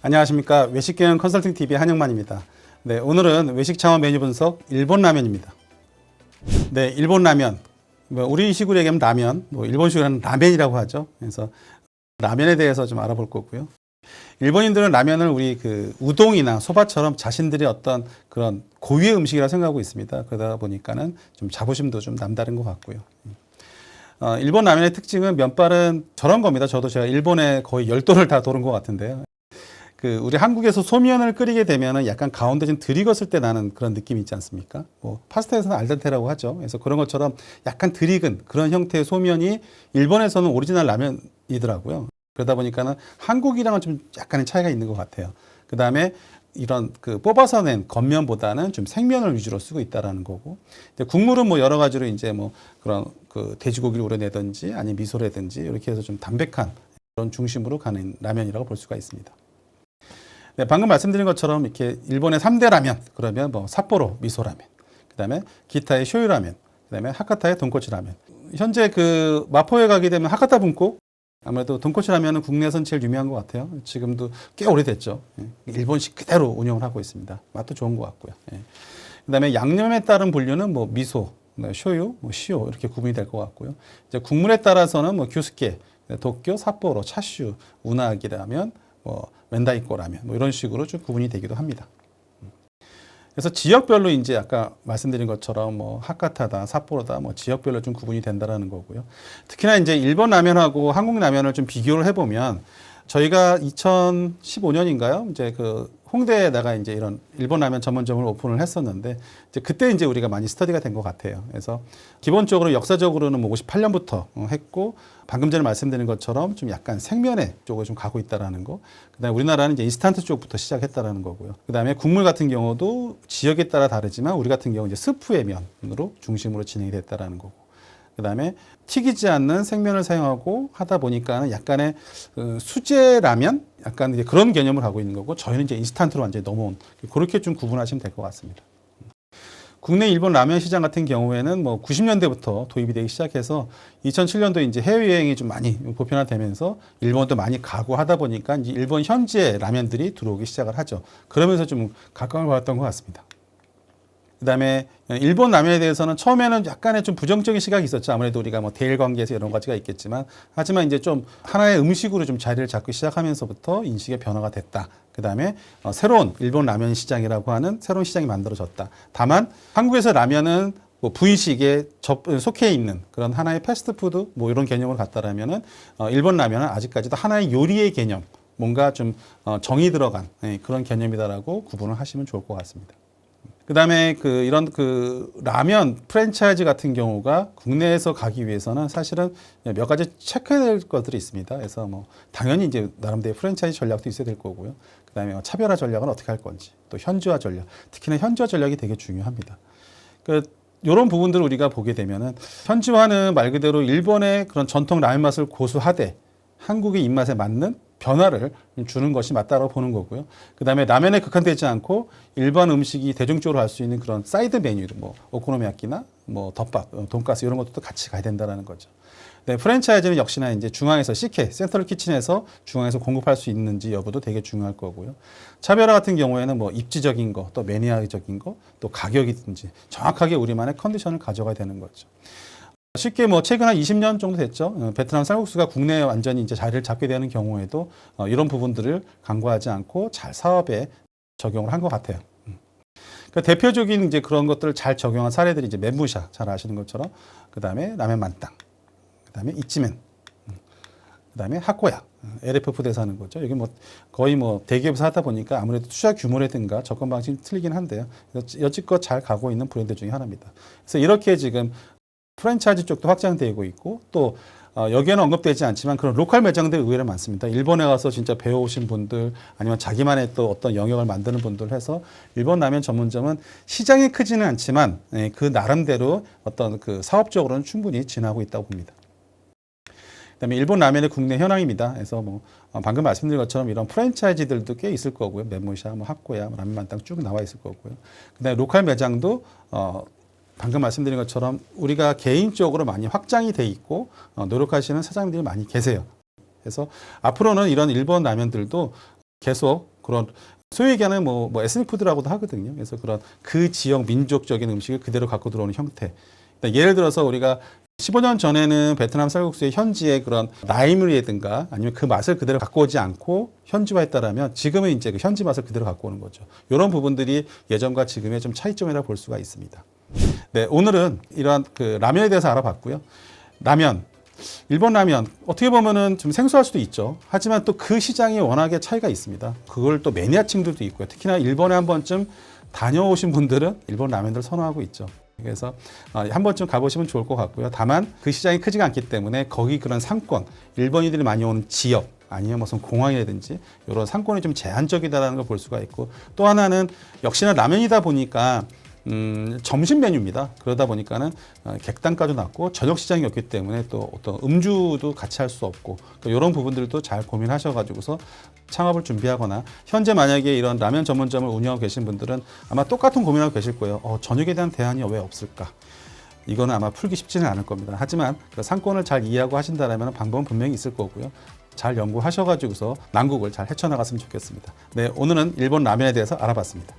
안녕하십니까. 외식경영 컨설팅TV 한영만입니다. 네, 오늘은 외식 차원 메뉴 분석 일본 라면입니다. 네, 일본 라면. 우리식으로 얘기하면 라면, 일본식으로는 라멘이라고 하죠. 그래서 라면에 대해서 좀 알아볼 거고요. 일본인들은 라면을 우리 우동이나 소바처럼 자신들이 어떤 그런 고유의 음식이라고 생각하고 있습니다. 그러다 보니까는 좀 자부심도 좀 남다른 것 같고요. 일본 라면의 특징은 면발은 저런 겁니다. 저도 제가 일본에 거의 10도를 다 도는 것 같은데요. 우리 한국에서 소면을 끓이게 되면은 약간 가운데 좀 들익었을 때 나는 그런 느낌이 있지 않습니까? 파스타에서는 알덴테라고 하죠. 그래서 그런 것처럼 약간 들익은 그런 형태의 소면이 일본에서는 오리지널 라면이더라고요. 그러다 보니까는 한국이랑은 좀 약간의 차이가 있는 것 같아요. 그 다음에 이런 뽑아서 낸 겉면보다는 좀 생면을 위주로 쓰고 있다라는 거고, 국물은 여러 가지로 이제 그런 돼지고기를 우려내든지 아니 미소라든지 이렇게 해서 좀 담백한 그런 중심으로 가는 라면이라고 볼 수가 있습니다. 네, 방금 말씀드린 것처럼 이렇게 일본의 3대 라면, 그러면 삿포로 미소라면, 그 다음에 기타의 쇼유라면, 그 다음에 하카타의 돈코츠 라면. 현재 마포에 가게 되면 하카타 분코, 아무래도 돈코츠 라면은 국내에선 제일 유명한 것 같아요. 지금도 꽤 오래됐죠. 일본식 그대로 운영을 하고 있습니다. 맛도 좋은 것 같고요. 그 다음에 양념에 따른 분류는 미소, 쇼유, 시오 이렇게 구분이 될 것 같고요. 이제 국물에 따라서는 규스케, 도쿄, 삿포로, 차슈, 우나기라면, 멘다이코 라면 이런 식으로 좀 구분이 되기도 합니다. 그래서 지역별로 이제 아까 말씀드린 것처럼 하카타다, 삿포로다 지역별로 좀 구분이 된다라는 거고요. 특히나 이제 일본 라면하고 한국 라면을 좀 비교를 해보면 저희가 2015년인가요? 이제 홍대에다가 이제 이런 일본 라면 전문점을 오픈을 했었는데 이제 그때 이제 우리가 많이 스터디가 된 것 같아요. 그래서 기본적으로 역사적으로는 58년부터 했고 방금 전에 말씀드린 것처럼 좀 약간 생면의 쪽을 좀 가고 있다라는 거. 그다음에 우리나라는 이제 인스턴트 쪽부터 시작했다라는 거고요. 그다음에 국물 같은 경우도 지역에 따라 다르지만 우리 같은 경우 이제 스프의 면으로 중심으로 진행이 됐다라는 거고. 그다음에 튀기지 않는 생면을 사용하고 하다 보니까는 약간의 수제 라면 약간 이제 그런 개념을 하고 있는 거고 저희는 이제 인스턴트로 완전히 넘어온 그렇게 좀 구분하시면 될 것 같습니다. 국내 일본 라면 시장 같은 경우에는 90년대부터 도입이 되기 시작해서 2007년도 이제 해외여행이 좀 많이 보편화되면서 일본도 많이 가고 하다 보니까 이제 일본 현지의 라면들이 들어오기 시작을 하죠. 그러면서 좀 각광을 받았던 것 같습니다. 그다음에 일본 라면에 대해서는 처음에는 약간의 좀 부정적인 시각이 있었죠. 아무래도 우리가 대일 관계에서 이런 가지가 있겠지만 하지만 이제 좀 하나의 음식으로 좀 자리를 잡기 시작하면서부터 인식의 변화가 됐다. 그다음에 새로운 일본 라면 시장이라고 하는 새로운 시장이 만들어졌다. 다만 한국에서 라면은 분식에 속해 있는 그런 하나의 패스트푸드 이런 개념을 갖다라면은 일본 라면은 아직까지도 하나의 요리의 개념, 뭔가 좀 정이 들어간 그런 개념이다라고 구분을 하시면 좋을 것 같습니다. 그다음에 이런 라면 프랜차이즈 같은 경우가 국내에서 가기 위해서는 사실은 몇 가지 체크해야 될 것들이 있습니다. 그래서 당연히 이제 나름대로 프랜차이즈 전략도 있어야 될 거고요. 그다음에 차별화 전략은 어떻게 할 건지, 또 현지화 전략, 특히나 현지화 전략이 되게 중요합니다. 이런 부분들을 우리가 보게 되면은 현지화는 말 그대로 일본의 그런 전통 라면 맛을 고수하되 한국의 입맛에 맞는 변화를 주는 것이 맞다고 보는 거고요. 그 다음에 라면에 국한되지 않고 일반 음식이 대중적으로 할 수 있는 그런 사이드 메뉴를 오코노미야끼나 덮밥, 돈가스 이런 것도 같이 가야 된다는 거죠. 네, 프랜차이즈는 역시나 이제 중앙에서 CK, 센트럴 키친에서 중앙에서 공급할 수 있는지 여부도 되게 중요할 거고요. 차별화 같은 경우에는 입지적인 거, 또 매니아적인 거, 또 가격이든지 정확하게 우리만의 컨디션을 가져가야 되는 거죠. 쉽게 최근 한 20년 정도 됐죠. 베트남 쌀국수가 국내에 완전히 이제 자리를 잡게 되는 경우에도 이런 부분들을 간과하지 않고 잘 사업에 적용을 한 것 같아요. 대표적인 이제 그런 것들을 잘 적용한 사례들이 이제 멘무샤 잘 아시는 것처럼 그 다음에 라면 만땅, 그 다음에 이찌멘, 그 다음에 하코야, LF 푸드에서 하는 거죠. 여기 거의 대기업에서 하다 보니까 아무래도 투자 규모라든가 접근 방식이 틀리긴 한데요. 여지껏 잘 가고 있는 브랜드 중에 하나입니다. 그래서 이렇게 지금 프랜차이즈 쪽도 확장되고 있고 또 여기에는 언급되지 않지만 그런 로컬 매장들이 의외로 많습니다. 일본에 가서 진짜 배워오신 분들 아니면 자기만의 또 어떤 영역을 만드는 분들 해서 일본 라면 전문점은 시장이 크지는 않지만 그 나름대로 어떤 사업적으로는 충분히 지나고 있다고 봅니다. 그다음에 일본 라면의 국내 현황입니다. 그래서 방금 말씀드린 것처럼 이런 프랜차이즈들도 꽤 있을 거고요. 멘무샤, 하코야, 라면 만땅 쭉 나와 있을 거고요. 그다음에 로컬 매장도 방금 말씀드린 것처럼 우리가 개인적으로 많이 확장이 돼 있고 노력하시는 사장님들이 많이 계세요. 그래서 앞으로는 이런 일본 라면들도 계속 그런 소위 얘기하는 뭐 에스닉 푸드라고도 하거든요. 그래서 그런 그 지역 민족적인 음식을 그대로 갖고 들어오는 형태. 그러니까 예를 들어서 우리가 15년 전에는 베트남 쌀국수의 현지의 그런 나이물이라든가 아니면 그 맛을 그대로 갖고 오지 않고 현지화했다라면 지금은 이제 그 현지 맛을 그대로 갖고 오는 거죠. 이런 부분들이 예전과 지금의 좀 차이점이라 볼 수가 있습니다. 네, 오늘은 이러한 그 라면에 대해서 알아봤고요. 라면, 일본 라면 어떻게 보면은 좀 생소할 수도 있죠. 하지만 또 그 시장이 워낙에 차이가 있습니다. 그걸 또 매니아층들도 있고요. 특히나 일본에 한 번쯤 다녀오신 분들은 일본 라면들 선호하고 있죠. 그래서 한 번쯤 가보시면 좋을 것 같고요. 다만 그 시장이 크지가 않기 때문에 거기 그런 상권, 일본인들이 많이 오는 지역 아니면 무슨 공항이라든지 이런 상권이 좀 제한적이다라는 걸 볼 수가 있고, 또 하나는 역시나 라면이다 보니까 점심 메뉴입니다. 그러다 보니까는 객단가도 낮고 저녁 시장이었기 때문에 또 어떤 음주도 같이 할 수 없고, 그러니까 이런 부분들도 잘 고민하셔가지고서 창업을 준비하거나, 현재 만약에 이런 라면 전문점을 운영하고 계신 분들은 아마 똑같은 고민하고 계실 거예요. 저녁에 대한 대안이 왜 없을까? 이거는 아마 풀기 쉽지는 않을 겁니다. 하지만 그 상권을 잘 이해하고 하신다면 방법은 분명히 있을 거고요. 잘 연구하셔가지고서 난국을 잘 헤쳐나갔으면 좋겠습니다. 네, 오늘은 일본 라면에 대해서 알아봤습니다.